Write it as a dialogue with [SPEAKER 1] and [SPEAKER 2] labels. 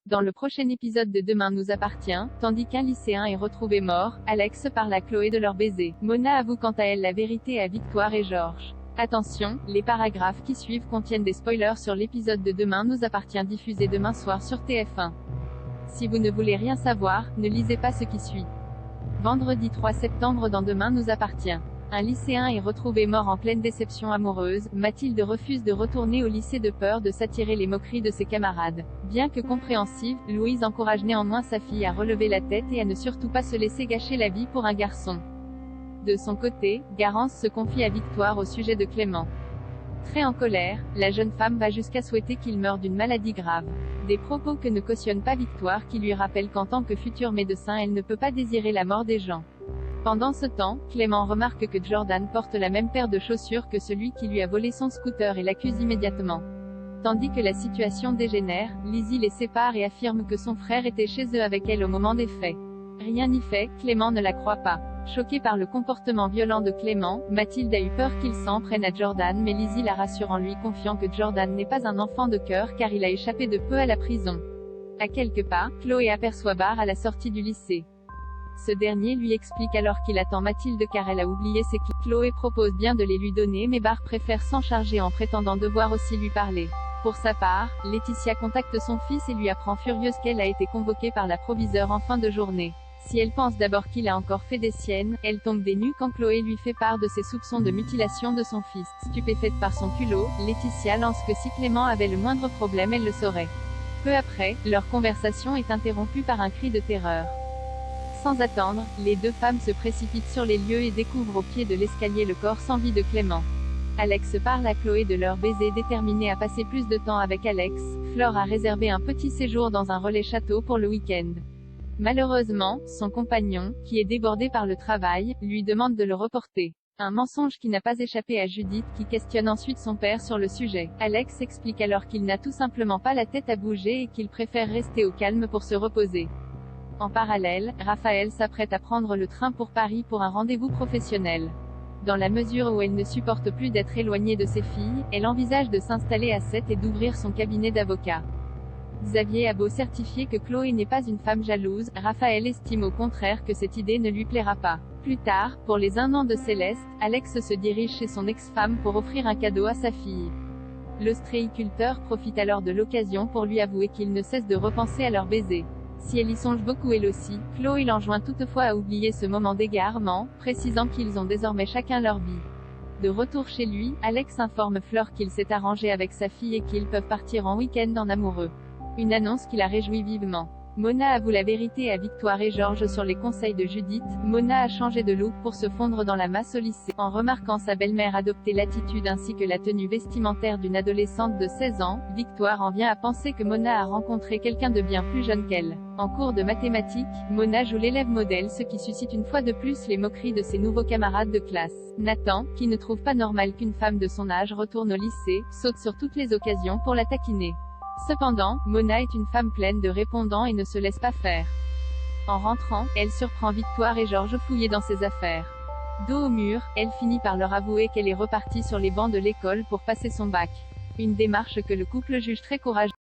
[SPEAKER 1] Dans le prochain épisode de Demain nous appartient, tandis qu'un lycéen est retrouvé mort, Alex parle à Chloé de leur baiser. Mona avoue quant à elle la vérité à Victoire et Georges. Attention, les paragraphes qui suivent contiennent des spoilers sur l'épisode de Demain nous appartient diffusé demain soir sur TF1. Si vous ne voulez rien savoir, ne lisez pas ce qui suit. Vendredi 3 septembre dans Demain nous appartient. Un lycéen est retrouvé mort en pleine déception amoureuse. Mathilde refuse de retourner au lycée de peur de s'attirer les moqueries de ses camarades. Bien que compréhensive, Louise encourage néanmoins sa fille à relever la tête et à ne surtout pas se laisser gâcher la vie pour un garçon. De son côté, Garance se confie à Victoire au sujet de Clément. Très en colère, la jeune femme va jusqu'à souhaiter qu'il meure d'une maladie grave. Des propos que ne cautionne pas Victoire qui lui rappelle qu'en tant que futur médecin elle ne peut pas désirer la mort des gens. Pendant ce temps, Clément remarque que Jordan porte la même paire de chaussures que celui qui lui a volé son scooter et l'accuse immédiatement. Tandis que la situation dégénère, Lizzie les sépare et affirme que son frère était chez eux avec elle au moment des faits. Rien n'y fait, Clément ne la croit pas. Choquée par le comportement violent de Clément, Mathilde a eu peur qu'il s'en prenne à Jordan mais Lizzie la rassure en lui confiant que Jordan n'est pas un enfant de cœur car il a échappé de peu à la prison. À quelques pas, Chloé aperçoit Barr à la sortie du lycée. Ce dernier lui explique alors qu'il attend Mathilde car elle a oublié ses clés. Chloé propose bien de les lui donner mais Barr préfère s'en charger en prétendant devoir aussi lui parler. Pour sa part, Laetitia contacte son fils et lui apprend furieuse qu'elle a été convoquée par la proviseure en fin de journée. Si elle pense d'abord qu'il a encore fait des siennes, elle tombe des nues quand Chloé lui fait part de ses soupçons de mutilation de son fils. Stupéfaite par son culot, Laetitia lance que si Clément avait le moindre problème elle le saurait. Peu après, leur conversation est interrompue par un cri de terreur. Sans attendre, les deux femmes se précipitent sur les lieux et découvrent au pied de l'escalier le corps sans vie de Clément. Alex parle à Chloé de leur baiser déterminée à passer plus de temps avec Alex. Flore a réservé un petit séjour dans un relais château pour le week-end. Malheureusement, son compagnon, qui est débordé par le travail, lui demande de le reporter. Un mensonge qui n'a pas échappé à Judith qui questionne ensuite son père sur le sujet. Alex explique alors qu'il n'a tout simplement pas la tête à bouger et qu'il préfère rester au calme pour se reposer. En parallèle, Raphaël s'apprête à prendre le train pour Paris pour un rendez-vous professionnel. Dans la mesure où elle ne supporte plus d'être éloignée de ses filles, elle envisage de s'installer à Sète et d'ouvrir son cabinet d'avocat. Xavier a beau certifier que Chloé n'est pas une femme jalouse, Raphaël estime au contraire que cette idée ne lui plaira pas. Plus tard, pour les 1 an de Céleste, Alex se dirige chez son ex-femme pour offrir un cadeau à sa fille. L'ostréiculteur profite alors de l'occasion pour lui avouer qu'il ne cesse de repenser à leur baiser. Si elle y songe beaucoup elle aussi, Chloé l'enjoint toutefois à oublier ce moment d'égarement, précisant qu'ils ont désormais chacun leur vie. De retour chez lui, Alex informe Fleur qu'il s'est arrangé avec sa fille et qu'ils peuvent partir en week-end en amoureux. Une annonce qui la réjouit vivement. Mona avoue la vérité à Victoire et Georges sur les conseils de Judith. Mona a changé de look pour se fondre dans la masse au lycée. En remarquant sa belle-mère adopter l'attitude ainsi que la tenue vestimentaire d'une adolescente de 16 ans, Victoire en vient à penser que Mona a rencontré quelqu'un de bien plus jeune qu'elle. En cours de mathématiques, Mona joue l'élève modèle ce qui suscite une fois de plus les moqueries de ses nouveaux camarades de classe. Nathan, qui ne trouve pas normal qu'une femme de son âge retourne au lycée, saute sur toutes les occasions pour la taquiner. Cependant, Mona est une femme pleine de répondants et ne se laisse pas faire. En rentrant, elle surprend Victoire et Georges fouillés dans ses affaires. Dos au mur, elle finit par leur avouer qu'elle est repartie sur les bancs de l'école pour passer son bac. Une démarche que le couple juge très courageuse.